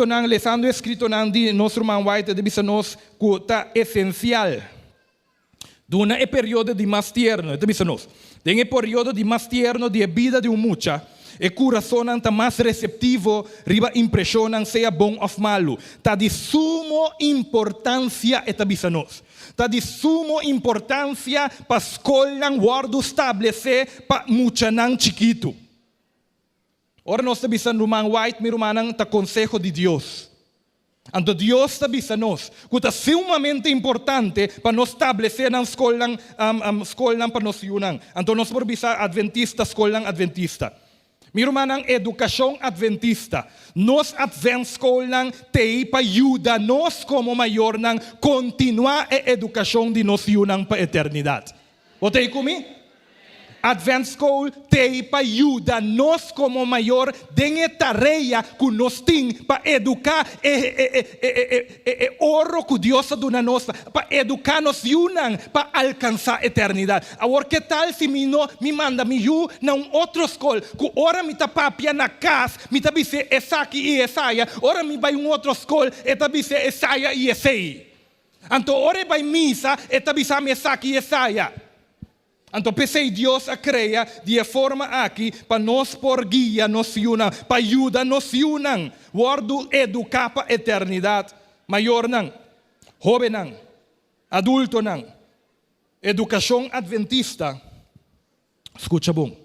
nang lesando escrito nang di nosso irmão White de bisa nos kuta essencial. Duna é período de mais tierno, de bisa nos. Tem é período de mais tierno de vida de mucha. E coração está mais receptivo, riba impressionan seja bom ou malo. Tá de suma importância eta bisa nos. Tá de suma importância para escola guardo estabelecer para mucha nang chiquito. Ora nós está bisa irmão White, mi irmã tá consejo de Deus. Então Deus está bisa nós, que é sumamente importante para nós estabelecer na escola para nós yunan. Então nós por bisa adventista, escola adventista. Mi irmã educação adventista. Nós advent escola tem para ajudar nós como maior nang continuar a educação de nós yunan para a eternidade. Botei comigo? Advent School tem para ajudar nós como maior dengue tarefa que nós temos para educar ouro que Deus dá na nós para educar nós yunan para alcançar a eternidade. Agora que tal se me manda me yu na outra escola que ora me tá papia na casa me tá bise Esaki e Esaia ora me vai outra escola e tá bise Esaia e Esei. Então ora vai missa e tá bise Esaki e Esaia. Então pensei Deus a criar de forma aqui para nós por guia nos yunan, para ajudar nos yunan, guardo educar para a eternidade, maior não, jovem não, adulto não, educação adventista, escuta bom,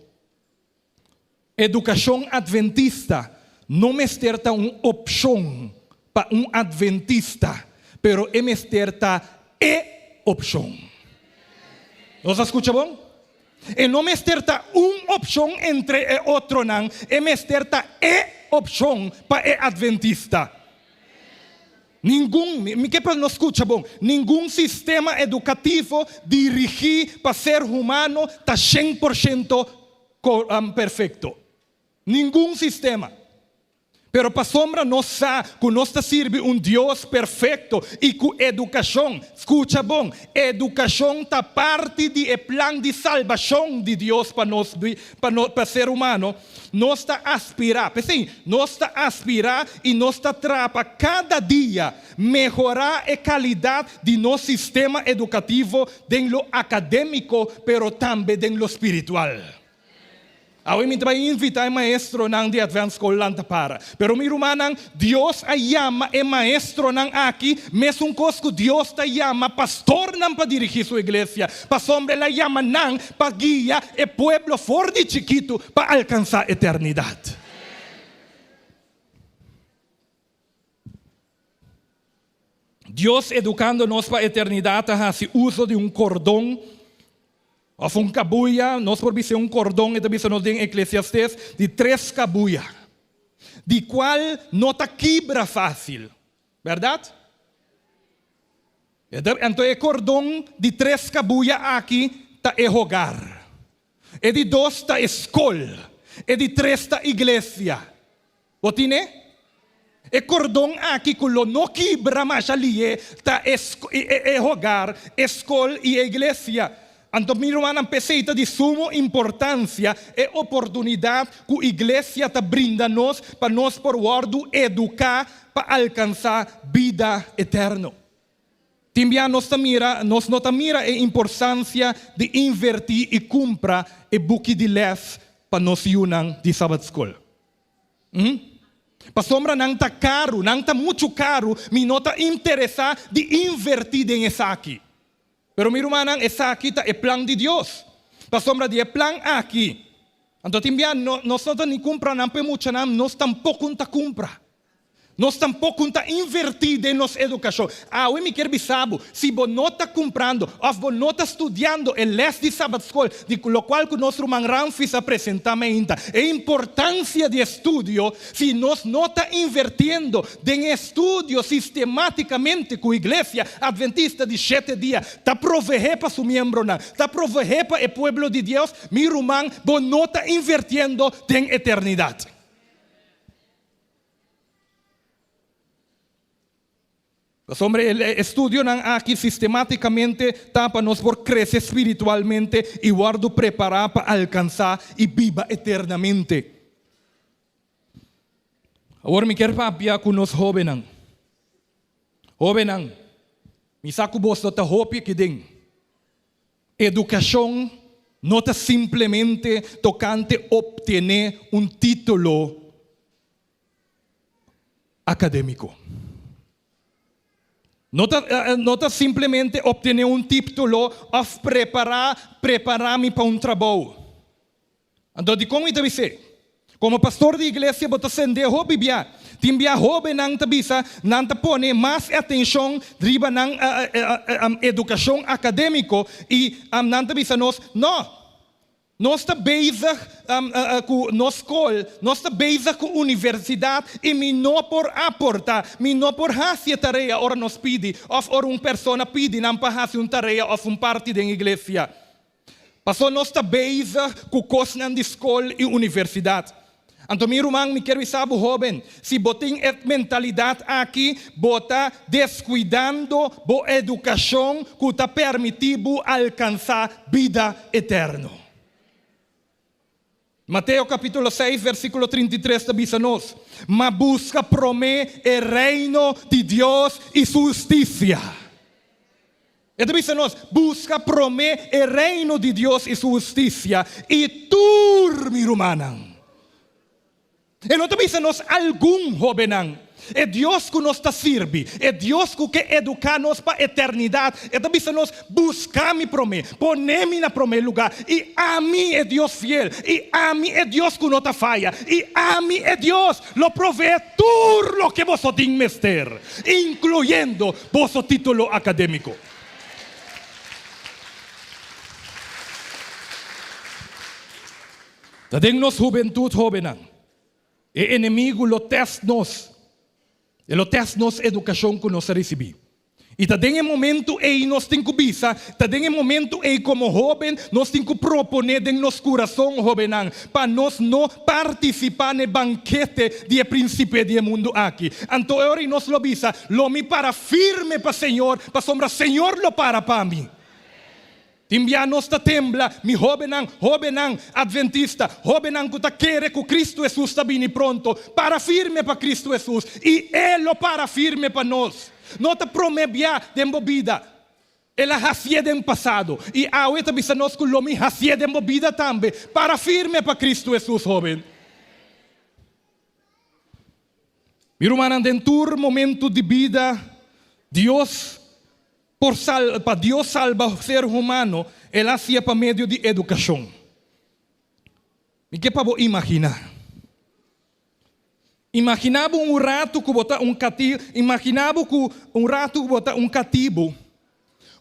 educação adventista não é certa uma opção para adventista, pero é certa opção. ¿Nos escucha bom? E não me certa uma opção entre outro não, me certa opção para adventista. Que não escuta bom? Nenhum sistema educativo dirigido para ser humano está 100% perfeito. Nenhum sistema. Pero para sombra nós sabe que nós serve Deus perfeito e que educação, escuta bom, educação está parte do plano de salvação de Deus para nós, para ser humano. Nós está aspirar, assim, nós está aspirar e nós está trapa cada dia melhorar a qualidade de nosso sistema educativo, dentro acadêmico, pero também dentro espiritual. Awi me vai invitar maestro nang de Advent School lanta para. Pero mi rumanang Dios ayama maestro nang aqui, mesmo cosco Dios ta llama pastor nang para dirigir sua igreja. Pa sombre la llama nang pa guia e pueblo for de chiquito para alcançar a eternidade. Dios educando-nos para a eternidade hace uso de cordão. Of cabuya, nós por ser cordão, e também nos tem Eclesiastes, de 3 cabuya, de qual não está quebra fácil, verdade? Então é cordão de 3 cabuya aqui, está rogar, e de 2 está escola, e de 3 está igreja. Botine? E cordão aqui que não quebra mais ali, está rogar, escola e igreja. Então, minha irmã, precisa de suma importância e oportunidade que a igreja está brinda-nos para nós por guardo educar para alcançar vida eterna. Também nós não mira a importância de invertir e comprar e buque de les para nós yunan de Sabbath School. Para sombra não está caro, não está muito caro, me não está interessado de invertir em essa aqui. Pero mi irmã, essa aqui é plano de Deus. Para sombra de plano aqui. Então, também, nós não nem compra, não podemos muito, nós tampouco não compra. Nós tampouco não invertido em nossa educação. Eu me quero saber, se você não está comprando, ou você não está estudando o les de Sabbath School, de lo qual que nosso irmão Ramfis apresenta ainda, a importância de estudo, se nós não está invertindo em estudo sistematicamente com a igreja adventista de 7 dias, está proveer para seu membro, está proveer para o povo de Deus, meu irmão, você não está invertindo em eternidade. Sobre el estudio aqui sistematicamente para nós por crescer espiritualmente e guardo preparar para alcançar e viva eternamente. Agora me quer papia com nós jovens. Jovens, me saco bosta ta hopi que den. Educação não está simplesmente tocante obter título acadêmico. Não está simplesmente obter título of preparar-me para trabalho. Então, de como eu dizer? Como pastor de igreja, eu estou sendo Bíblia. Timbia jovem não tabisa, não te põe mais atenção driba na educação acadêmica e não tabisa nós está bezig com nossa escola, nós está bezig com a universidade e me não por aportar, me não por fazer tarefa ora nos pede, ou uma pessoa pede não para fazer uma tarefa ou parte da igreja. Passou nós está bezig com coisas na escola e universidade. Então, meu irmão, me quero saber, jovem, se botem a mentalidade aqui, bota descuidando a educação que está permitido alcançar vida eterna. Mateus capítulo 6, versículo 33, diz-nos, mas busca primeiro o reino de Deus e sua justiça. Então diz-nos, busca primeiro o reino de Deus e sua justiça, e tu, meu irmão. E não diz-nos algum jovem. É Deus que nos serve, é Deus que quer educar-nos para a eternidade. Então diz-nos, buscar-me para mim, põe-me no primeiro lugar. E a mim é Deus fiel, e a mim é Deus que não te falha, e a mim é Deus que provee tudo o que você tem que ter, incluyendo vosso título acadêmico. Temos juventude jovem. O inimigo lo testa nos. Ele testa nos educação que nós recebemos. E também em momento aí nós temos que bisa, também em momento aí como jovem, nós temos que proponer em nosso coração, jovem, para nós não participar no banquete de princípio do mundo aqui. Então, agora nós lo bisa, lo me para firme para o Senhor, para sombra, Senhor lo para mim. Timbia nos ta tembla, mi jovenang adventista, jovenang que ta quer que Cristo Jesus está bem pronto, para firme para Cristo Jesus, e Ele para firme para nós. Não te promebia de vida, Ele fazia no passado, e agora bisa nós que lo mi fazia de vida também, para firme para Cristo Jesus, jovem. Meu irmão, dentro do momento de vida, para Deus salvar o ser humano, Ele hacía por meio de educação. E que para imaginar? Imaginava rato que botar cativo, imaginava que rato que botar cativo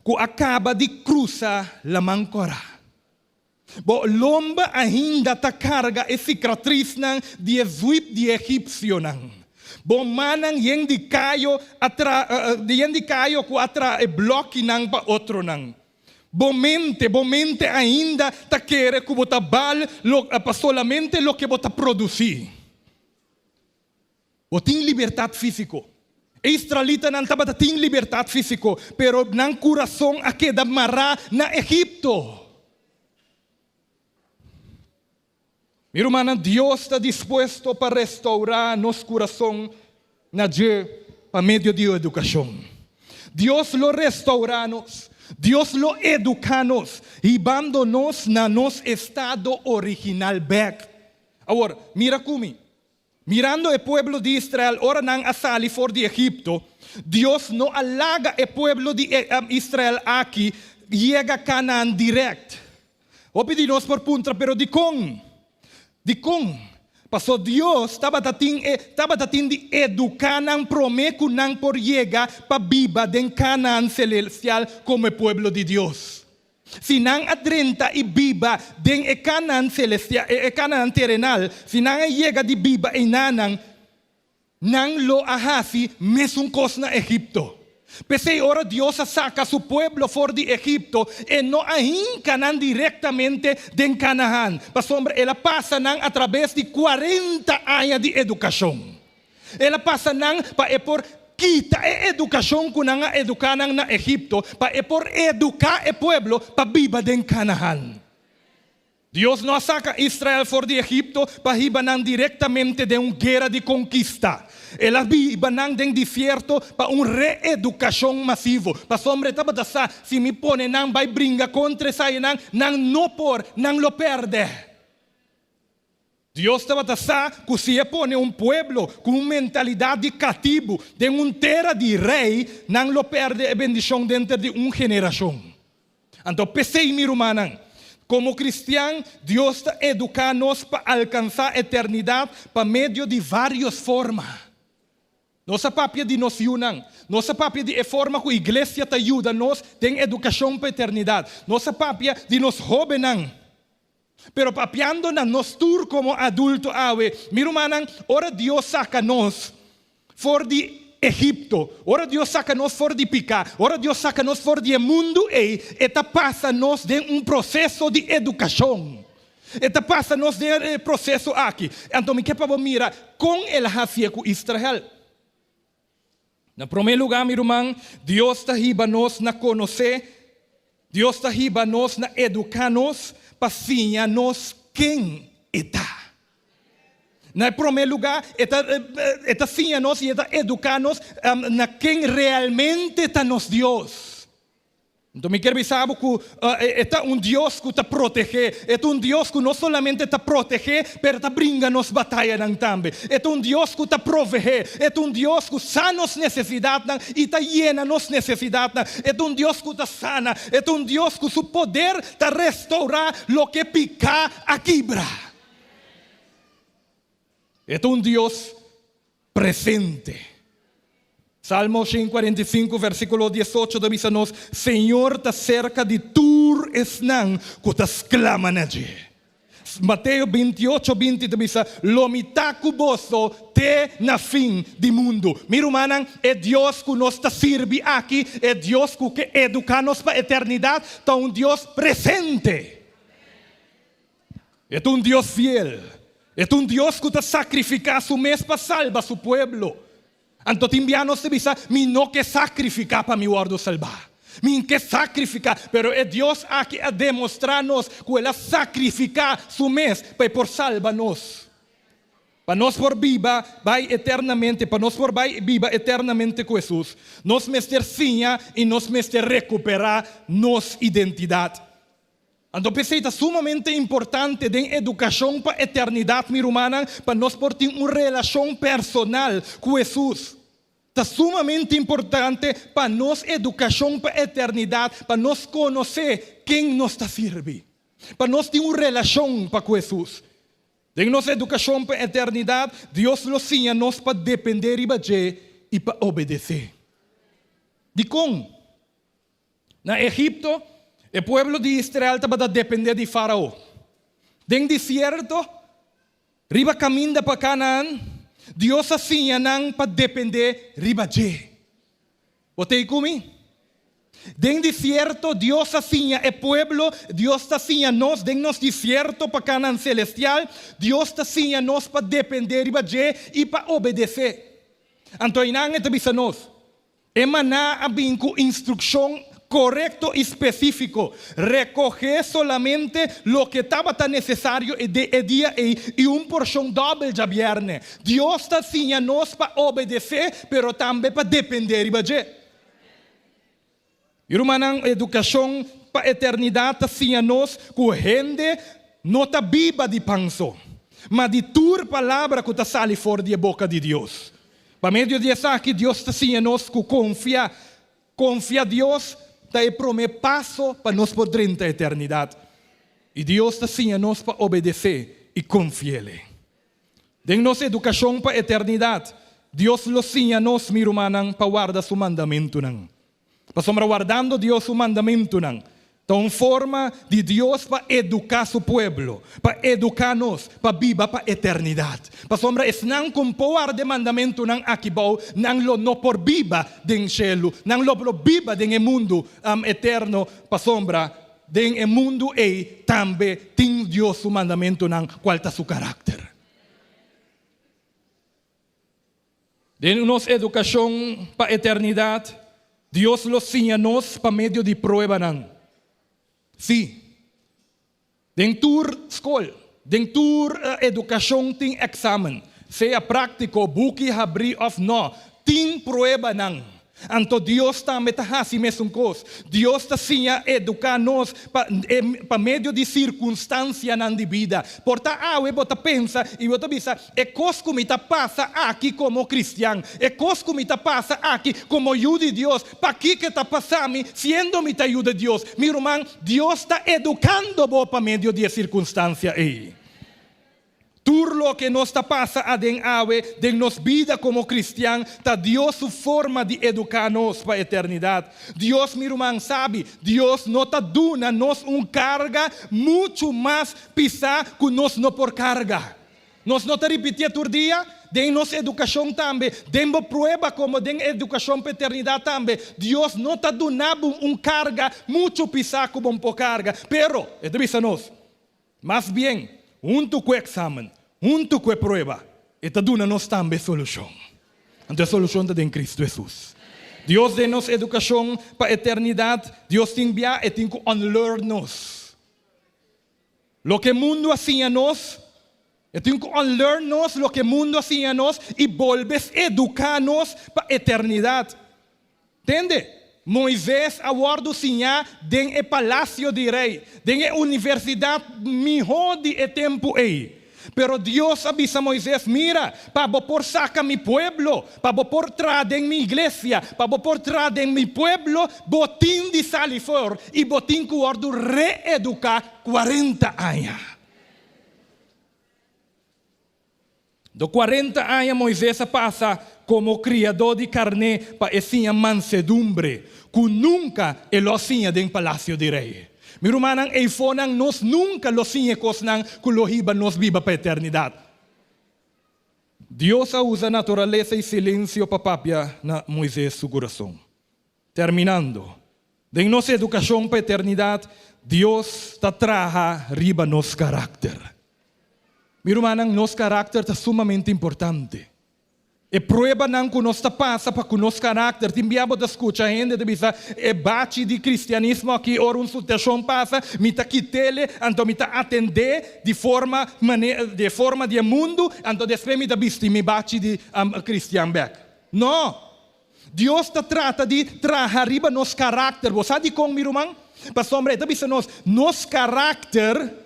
que acaba de cruzar a mancora. Bo lomba ainda ta carga a cicatriz de Egito de egípcio não. Bom manang yang di kayo ku atra e bloque nang pa outro nang. Bomente ainda ta querer que bota bal solamente lo que bota produzir. O tem liberdade físico. Israelita não estava tem liberdade físico, pero nang coração a queda mará na Egipto. Meu irmão, Deus está disposto para restaurar nosso coração por meio de educação. Deus lo restaura-nos, Deus lo educa-nos, llevando-nos na nosso estado original back. Agora, mira comigo. Mirando o pueblo de Israel, ora nang asali for de Egipto, Deus não alaga o pueblo de Israel aqui, llega a Canaán direct. O pedimos por punta, pero de com. Pastor Deus estava tratando de educar nang prometo nang por llegar para viva den Canaán celestial como o pueblo de Deus. Se não adrenta e viva den Canaán celestial, Canaán terrenal, se não chega de viva em nanang, não lo ahasi mesmo coisa na Egipto. Pese ora Dios saca su pueblo fora de Egipto e não ahincan directamente de Canaán. Pastor, ela passa a través de 40 anos de educação. Ela passa para por quita a educação que não educaram na Egipto, para por educar o pueblo para viver de Canaán. Dios no saca a Israel fora de Egipto para ibanan directamente de uma guerra de conquista. Elas ibanan de desierto para uma reeducação massiva. Para sombra estava dessa, se me pone não vai brincar contra essa não por, não lo perde. Deus estava dessa, que se pone um povo com uma mentalidade de cativo, de uma terra de rei, não lo perde a bendição dentro de uma geração. Então, pensei, meu irmão, como cristiano, Deus está educando-nos para alcançar a eternidade por meio de várias formas. Nossa papia de nos unir, nossa papia de forma que a igreja te ajuda-nos, tem educação para a eternidade. Nossa papia de nos jovenar. Pero papiando na nos tour como adulto ave, mi irmã, ora Deus saca-nos fora de Egipto, ora Deus saca-nos fora de picar, ora Deus saca-nos fora de mundo e eta passa-nos de um processo de educação. Eta passa-nos de processo aqui. Então, me quer mirar com ela fazia com Israel. Na primeiro lugar, meu irmão, Deus está riba-nos na conhecer, Deus está riba-nos na educar-nos, para ensinar-nos quem está. Na primeiro lugar, está ensinar-nos e está educar-nos na quem realmente está nos Deus. Então, me quero saber que é Deus que está proteger, é Deus que não somente está proteger, mas está brinca-nos batalha também. É Deus que está proveger, é Deus que sana nos necessidades e está llena nos necessidades. É Deus que está sana, é Deus que seu poder está restaurar o que pica a quebra. É Deus presente. Salmo 145, versículo 18, diz-nos: Senhor, está cerca de tur esnan, que te exclaman allí. Mateus 28, 20 diz: Lomita cuboso te na fim do mundo. Meu irmão, é Deus que nos serve aqui, é Deus que educa-nos para a eternidade, é Deus presente. É Deus fiel. É Deus que te sacrifica su mês para salvar su pueblo. Então, timbianos te bisa, mi no que sacrificar para mi guardo salvar. Mi que sacrificar, pero é Deus aqui a demonstrar-nos que Ele sacrificar su mês para por salvar-nos. Para nós por viva, vai eternamente, para nós por vai viva eternamente com Jesus. Nós mester sinha e nós mester recuperar nossa identidade. Então, pensei, é sumamente importante de educação para a eternidade, minha irmã, para nós por ter uma relação personal com Jesus. É sumamente importante para nós educação para a eternidade, para nós conhecer quem nos está servindo. Para nós ter uma relação com Jesus. De nossa educação para a eternidade, Deus nos ensina nós para depender e para obedecer. De como? Na Egipto, o povo de Israel estava a depender de Faraó. Dentro do deserto, riba caminho para Canaã, Deus ensina para depender de Botei comigo? Dentro do deserto, Deus ensina o povo, Deus ensina nós, dentro do deserto para Canaã celestial, Deus ensina nós para depender de e para obedecer. Então, inang ito bisa nós. Emanar a com instrução correcto y específico, recoger solamente lo que estaba tan necesario de día y un porción doble de viernes. Dios está enseñándonos para obedecer, pero también para depender de Irmã, educação para a eternidade está enseñándonos que a gente não está viva de panso, mas de tua palavra que está sale fora da boca de Deus. Para meio de essa que Deus está enseñándonos que confia a Deus, está o primeiro passo para nós poder a eternidade. E Deus está ensinando-nos para obedecer e confiar. Dentro nossa educação para a eternidade, Deus nos ensina-nos, meu irmão, para guardar seu mandamento. Para sombra guardando Deus seu mandamento. Então, forma de Deus para educar seu povo, para educar-nos, para viver para a eternidade. Para sombra, es não compor de mandamento não aqui, não lo por viva den cielo, não lo por viva den mundo eterno, para sombra, den mundo e também tem Deus seu mandamento não, qual está seu caráter. Den nossa educação para a eternidade, Deus nos ensina-nos para meio de prova não. Sim. Den tur skol, den tur edukasyon ting examen. Seja prático, buki habri of no, ting prueba nang. Anto Dios ta metahasi mesungkos. Dios ta sinha educar-nos pa meio de circunstância nan de vida. Porta awe bota pensa e bota bisa, e cos como ita passa aqui como cristiano. E cos como ita passa aqui como jude de Deus. Pa que ta passami sendo mita jude de Deus. Mi irmão, Dios ta educando bo pa meio de circunstância aí. Turlo que nos passa a den awe, den nos vida como cristiano, ta Dios su forma de educar-nos para a eternidade. Dios, meu irmão, sabe, Dios não ta duna nos carga muito mais pisar que nós não por carga. Nós não ta repetir todo dia, den nos educação também, den prueba como den educação para a eternidade também. Dios não ta dunando carga muito pisar como por carga. Pero, é de nós, mais bem, junto com o exame, junto com a prova, está dando nos também solução. Então a solução está em Cristo Jesus. Deus dá nos educação para a eternidade. Deus tem enviar e tem que unlearn-nos. Lo que o mundo assim a nós, tem que unlearn-nos lo que o mundo assim a nós e volves educar-nos para a eternidade. Entende? Moisés aguardou sinha den e palácio de rei, den e universidade melhor de tempo aí. Pero Dios avisa a Moisés, mira, para por sacar mi pueblo, para por traer en mi iglesia, para por traer en mi pueblo, botín de salifor y botín que ordo reeducar 40 años. De 40 anos Moisés passa como criador de carne para essa mansedumbre, que nunca ele tinha em palácio de rei. Meu irmão, e fonan nós nunca lo tinha cosnan que lo hiba nos viva para a eternidade. Deus usa natureza e silêncio para papia na Moisés seu coração. Terminando, de nossa educação para a eternidade, Deus está traja riba nos caráter. Meu irmão, nosso caráter é sumamente importante. E prueba não que nós passa para que nosso caráter, timbiabo da escuta, a gente deve e bate de cristianismo aqui, ora uma situação passa, me tá quitele, então me tá atender de forma de mundo, então depois me tá visto, me bate de cristiano back. Não! Deus trata de trazer arriba nosso caráter. Você sabe como, meu irmão? Pastor André, tá nosso caráter.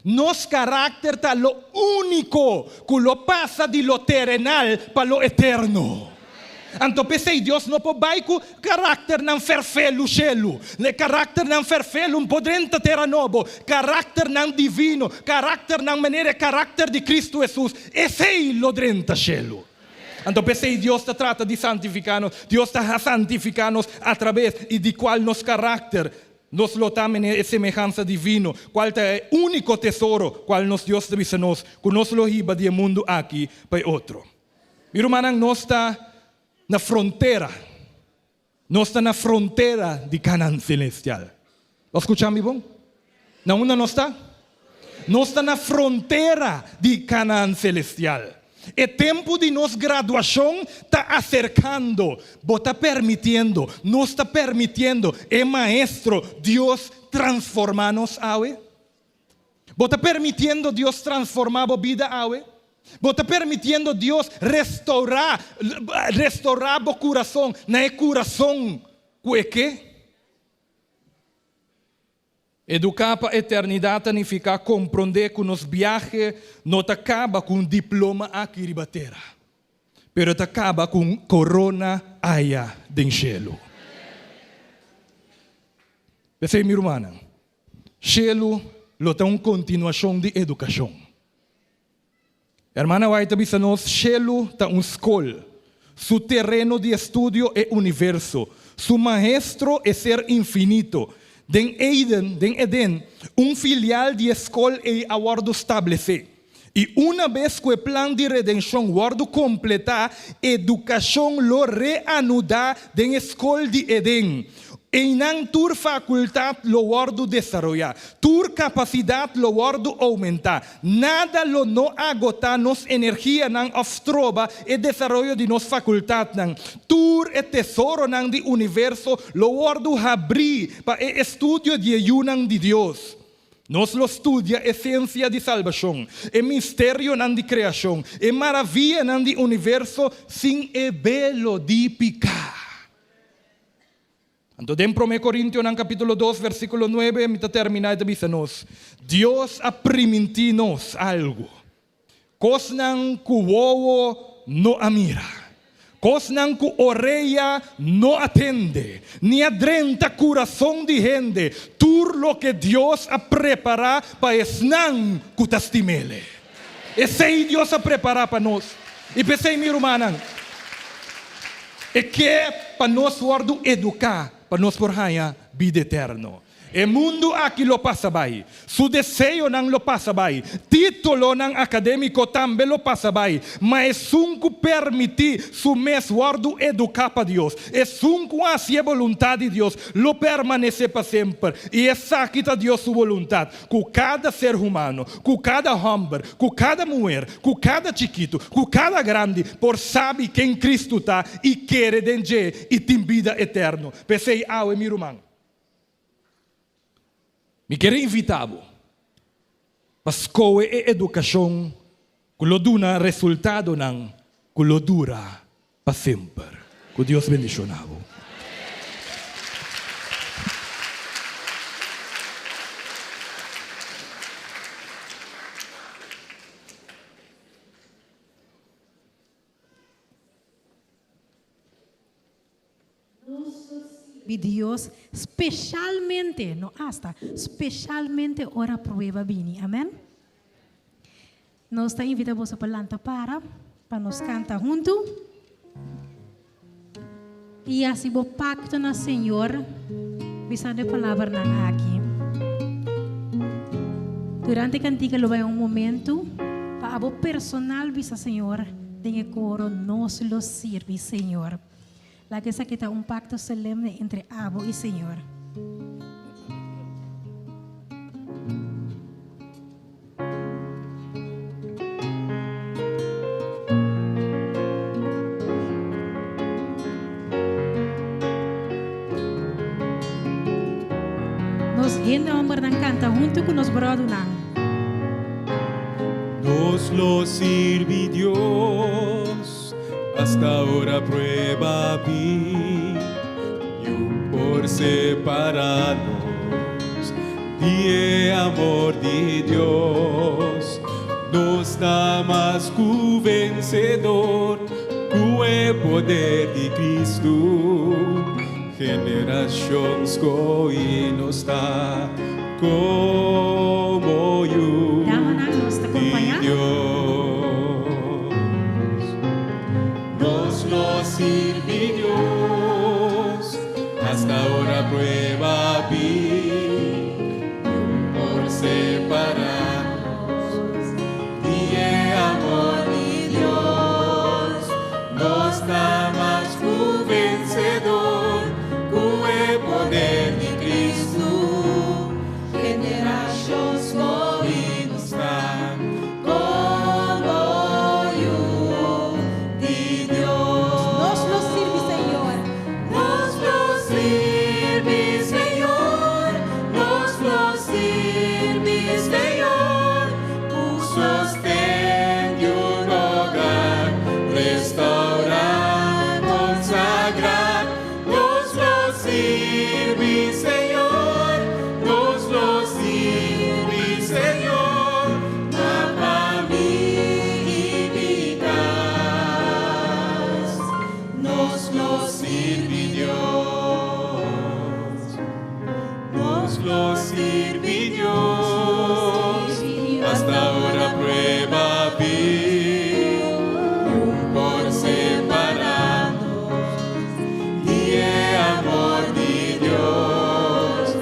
Nos carácter está lo único que lo pasa de lo terrenal para lo eterno. Então pensei, Deus não pode que carácter não ferfelo cielo, le carácter não ferfelo podrenta terra novo, carácter não divino, carácter não maneira carácter de Cristo Jesus, esse é lo drenta cielo. Então pensei, Deus trata de santificar-nos, Deus está santificar-nos através de qual nos carácter. Nos lotamos em semelhança divino, qual é o único tesouro, qual nos Deus deve nos, que nos lo hiba de mundo aqui para outro. Meu irmão, nós está na fronteira de Canaã celestial. Lo escuchamos, bom? Na onde nós está? Nós está na fronteira de Canaã celestial. O tempo de nossa graduação está acercando, está permitindo, nos está permitindo, maestro, Deus transformar-nos, está permitindo Deus transformar a vida, está permitindo Deus restaurar o coração, não coração, que educar para a eternidade significa compreender que nos viajes não acaba com um diploma aqui na terra, mas acaba com corona allá do cielo. Pensei, minha irmã, cielo é uma continuação de educação. Hermana White diz nos, cielo é uma escola, seu terreno de estudo é o universo, seu maestro é ser infinito. Den Eden, filial de escola é aguardo estabelecer. E uma vez que o plano de redenção guardo completar, educação lo reanudar den escola de Eden. Em não tur faculdade lo guardo desenvolver, tur capacidade lo guardo aumentar. Nada lo não agotar nos energia não obstroba e desenvolvimento de nos faculdade não. Tur e tesouro não de universo lo guardo abrir para o estudo de ayunan de Deus. Nos lo estudia essência de salvação, é mistério nan de criação, é maravilha nan de universo, sin é belo de picar. Então, em 1 Coríntios, no capítulo 2, versículo 9, me terminar de dizer-nos, Deus ha permitido-nos algo, cosnan que o ovo não admira. Cosnan que orelha não atende, nem adrenta coração de gente, tudo lo que Deus ha preparado para esnan que tastimele. Esse aí Deus ha preparado para nós. E pensei, meu irmão, é que para nós guardo educar, para nós por ganhar vida eterna. O mundo aqui lo passa bem. Su desejo não lo passa bem. Título não acadêmico também lo passa bem. Mas é um que permite su mes guardo educar para Deus. É um que hace a vontade de Deus. Lo permanece para sempre. E essa aqui está Deus sua vontade. Com cada ser humano, com cada homem, com cada mulher, com cada chiquito, com cada grande, por sabe quem Cristo está e quer dengue e tem vida eterna. Pensei, meu irmão. Me quero invitar-vos para escolher a educação que lo dá resultado não, que lo dura para sempre. Que Deus bendicioná-vos. Dios especialmente, no hasta, especialmente ora prueba bini, amém? Nós está invitamos a planta para nos cantar junto. E assim o pacto na Senhor, visando a palavra na aqui. Durante a cantiga lo vai momento para o personal visa Senhor, tem coro nos lo sirve Senhor. La que esa quita pacto solemne entre Abo y Señor. Nos gente hombre dan canta junto con los brothers. Nos lo sirve Dios, hasta ahora prueba vi, por separarnos, y el amor de Dios nos da más que vencedor, que el poder de Cristo, generaciones que hoy nos da como yo. Dios nos lo sirve Dios, hasta ahora prueba vi, por separarnos, y el amor de Dios nos da más que vencedor, que el poder de Cristo, generaciones hoy nos da como yo de Dios. Nos lo sirve Señor. Nos lo sirve Señor, nos lo sirve Señor, tu sostén de un hogar, restaurar, consagrar. Nos lo sirve Señor, nos lo sirve Señor, para mí y mi casa. Nos lo sirve Dios, nos lo sirve Dios, hasta ahora prueba vi, por separarnos, y el amor de Dios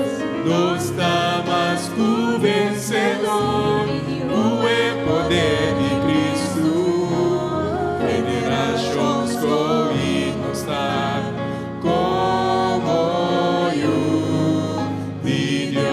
nos da más que vencedor, que el poder de Cristo, generaciones que hoy nos da como yo de Dios.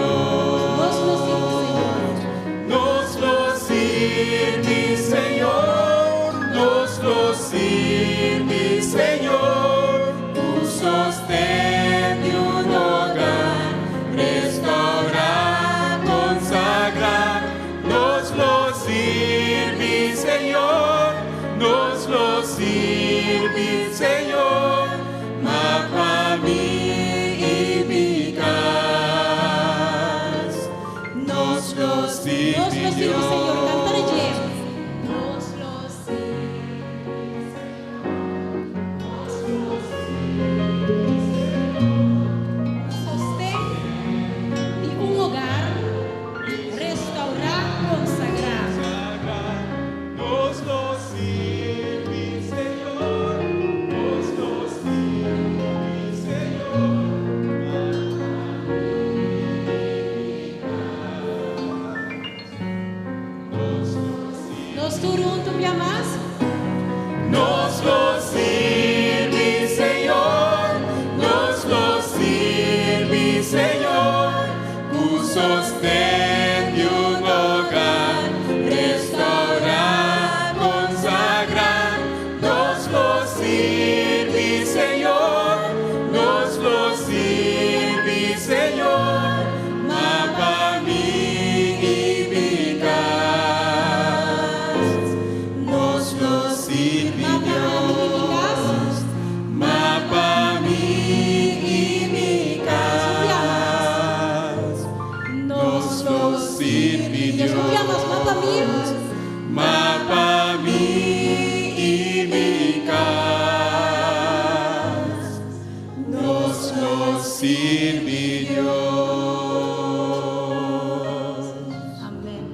sirvi Dios. Amén.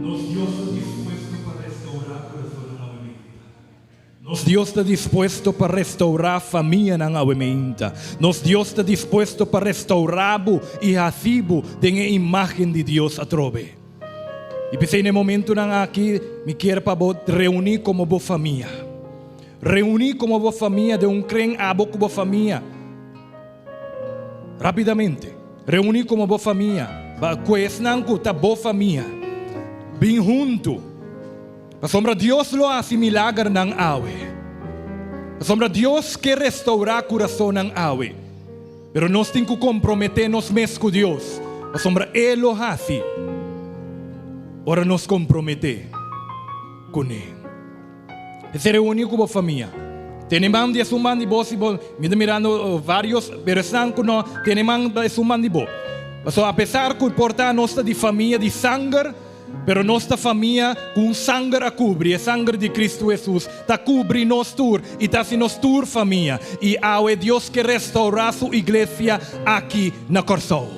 Nos Dios está dispuesto para restaurar o coração ng awimenta. Nos Dios está dispuesto para restaurar a família ng awimenta. Nos Dios está dispuesto para restaurar e hasibo dengan imagen de Dios atrobe. E pensei no momento nang aqui, me quer para reunir como boa família. Reunir como boa família de crem abo como boa família. Rapidamente, reunir como boa família. Conhecem que tá boa família. Bem junto. Pasombra Deus lo hace milagre ng awe. Pasombra Deus quer restaurar o coração ng awe. Pero nós temos que comprometer-nos mesmo com Deus. Pasombra Ele lo hace. Ora nos comprometer com Ele. Se reunir como família. Tenemos de suman de vos, mirando vários, pero están que no tenemos de suman de vos. So, a pesar que porta nossa de família de sangue, pero nossa família com sangue a cobrir, sangue de Cristo Jesus, está cobrir nos tur e está se nos tur família. E é Deus que restaurar sua igreja aqui na Corsol.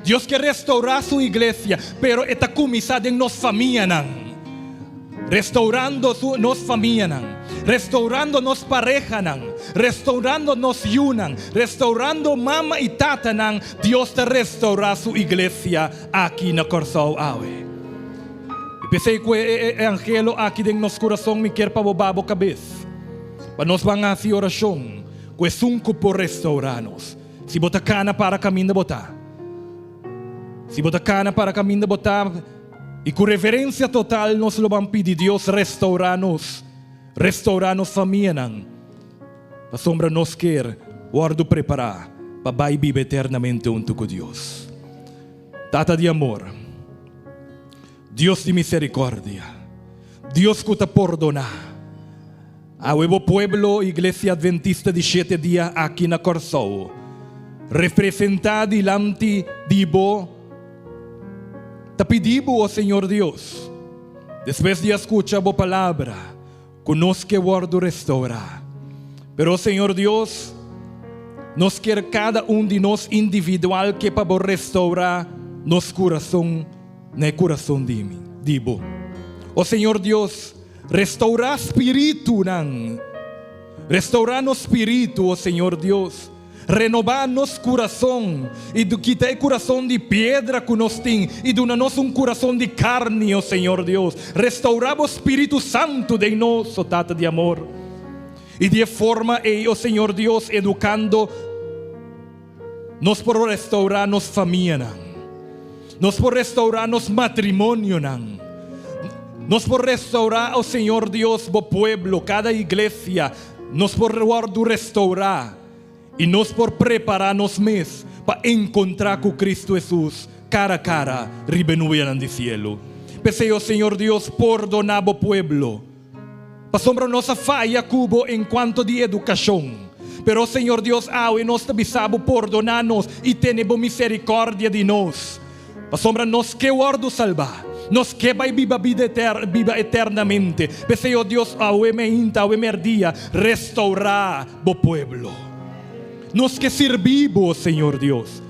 Deus quer restaurar sua igreja, pero está começando em nossa família não. Restaurando nossa família não. Restaurando nos pareja não. Restaurando nos yunan. Restaurando mama e tata não. Deus está restaurar sua igreja aqui na Corsol Awe. E pensei que o angelo aqui em nosso coração me quer para bobabo cabeça. Para nós vamos fazer oração. Que é sunco por restaurar-nos. Se botar cana para caminho de botar. Se botar cana para caminho de botar. E com reverência total nós vamos pedir Deus restaurar-nos. Restaurar-nos família não. A sombra nos quer guardo preparar para vai viver eternamente junto com Deus. Tata de amor. Deus de misericórdia. Deus que te perdona. A nuevo pueblo, Iglesia Adventista de 7 dias aqui na Corsol. Representada diante de vos. Te pedimos, oh Senhor Deus, depois de escuchar a palavra, conosco que guardo restaurar. Pero, Senhor Deus, nos quer cada de nós individual que para restaurar nos coração, no coração de mim. Dibo. Oh Senhor Deus, restaurar espírito não. Restaurar no espírito, oh Senhor Deus. Renovar nosso coração e do que tem coração de pedra que nós temos e do nosso coração de carne, ó Senhor Deus. Restaurar o Espírito Santo de nós, ó Tata de amor. E de forma, ó Senhor Deus, educando nos por restaurar nossa família, nos por restaurar nosso matrimônio, nos por restaurar, ó Senhor Deus, o pueblo, cada igreja, nos por restaurar. E nós por preparar-nos mesmos para encontrar com Cristo Jesus cara a cara, ribenuian do cielo. Pensei, oh Senhor Deus, perdonar o pueblo. Para sombra nossa falha cubo enquanto de educação. Pero, Senhor Deus, e nós te bisabo perdonar-nos e tenebo misericórdia de nós. Para sombra nós que guardo salvar. Nos que vai viva eternamente. Pensei, oh Deus, o emerdia, restaurar o pueblo. Nos que servimos, Senhor Deus.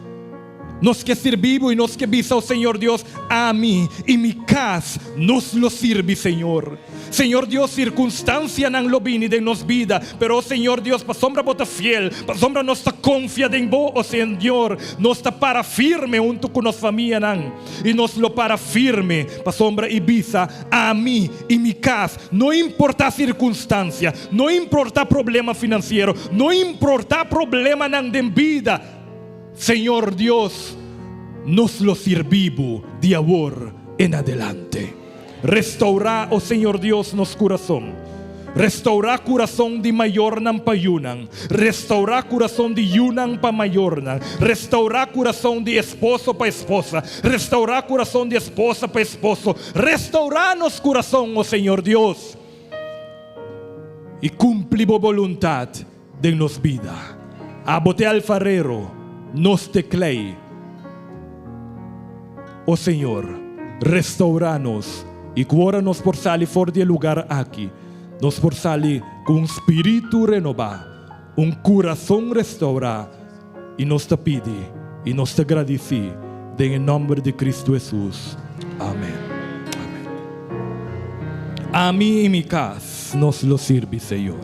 Nos que servimos e nos que visa o Senhor Deus a mim e mi casa nos lo sirve, Senhor. Senhor Deus, circunstância não lo vini de nos vida, pero Senhor Deus, para sombra bota fiel, para sombra nos está confiada em vos, o Senhor, nos está para firme junto com nossa família, não. E nos lo para firme, para sombra e visa a mim e mi casa, não importa a circunstância, não importa problema financeiro, não importa problema não de vida. Senhor Deus, nos lo servimos de agora em adelante. Restaurar, oh Senhor Deus, nos coração. Restaurar coração de maior não para yunan. Restaurar coração de yunan para maior não. Restaurar coração de esposo para esposa. Restaurar coração de esposa para esposo. Restaurar nos coração, oh Senhor Deus. E cumprir a vontade de nos vida. Abote alfarero. Nos teclei, oh Senhor, restaura-nos e agora nos por sair fora do lugar aqui, nos por sair com um espírito renovar, um coração restaurar e nos te pedi e nos te agradeci em nome de Cristo Jesus. Amém. Amém. A mim e minha casa nos lo sirve, Senhor.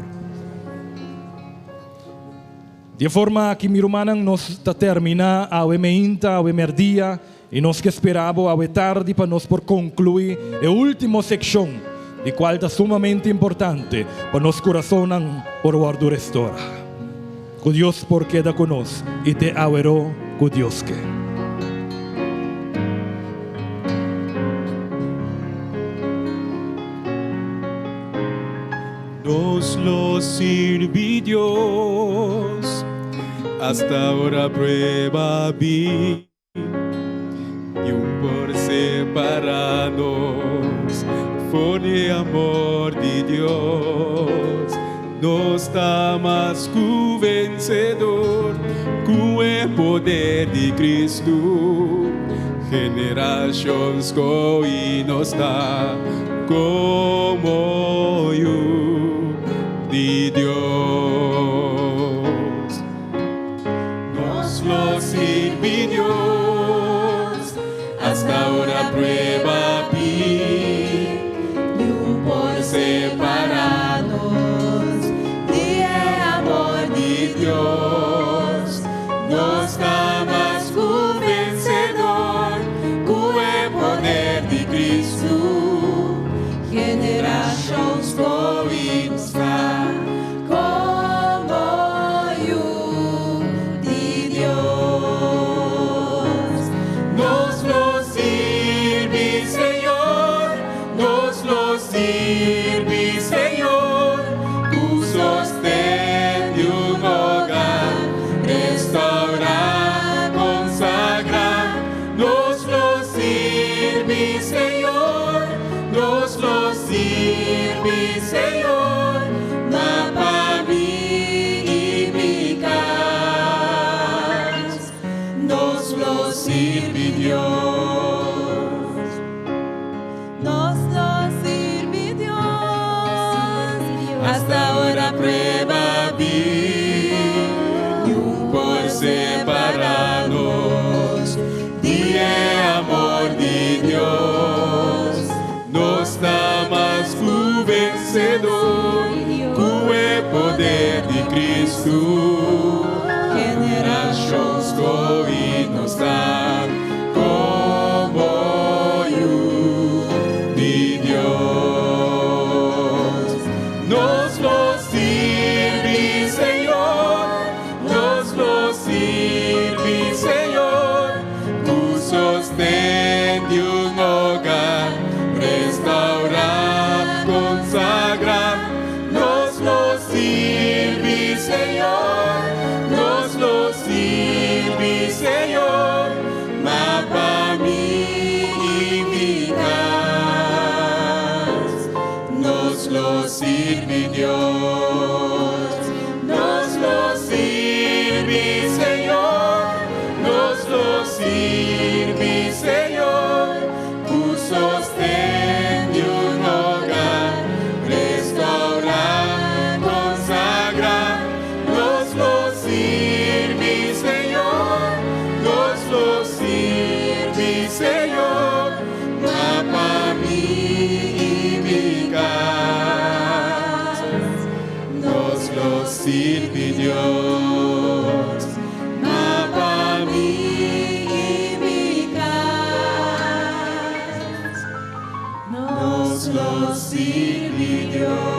De forma que mi hermana nos termina a meinta, a merdia, e nós que esperamos a tarde para nós por concluir a última secção, de qual é sumamente importante para nos coração por guardar restaurar. Que Deus por queda conosco e te averó que Deus que. Nos lo sirve Dios, hasta ahora prueba vi, y un por separarnos, fue amor de Dios, nos está más que vencedor, con el poder de Cristo, generaciones que hoy nos da como yo. De Dios nos lo sirve Dios, hasta ahora prueba vi, y un por separarnos, de amor de Dios, nos da más que vencedor, con el poder de Cristo, generaciones que nos da. Sirve, Senhor, tu sostén de un hogar, restaurar, consagrar. Nos lo sirve, Senhor, nos lo sirve, Senhor, para mí y mi casa. Nos lo sirve Dios. Hasta ahora prueba vi, y un por separarnos, de amor de Dios, nos da más que vencedor, con el poder de Cristo, generaciones que hoy nos dan como yo de Dios. Nos lo sirve, Senhor, nos lo sirve, Senhor, tu sostén de un hogar, restaurar, consagrar. Nos lo sirve, Senhor, nos lo sirve, Senhor, para mí y mi casa. Nos lo sirve Dios, nos lo sirve, Senhor, nos lo sirve, Senhor, tu sostén de un hogar, restaurar, consagrar. Nos lo sirve, Senhor, nos lo sirve, Senhor, para mí y mi casa. Nos lo sirve Dios, para mí y mi casa. Nos lo sirve Dios.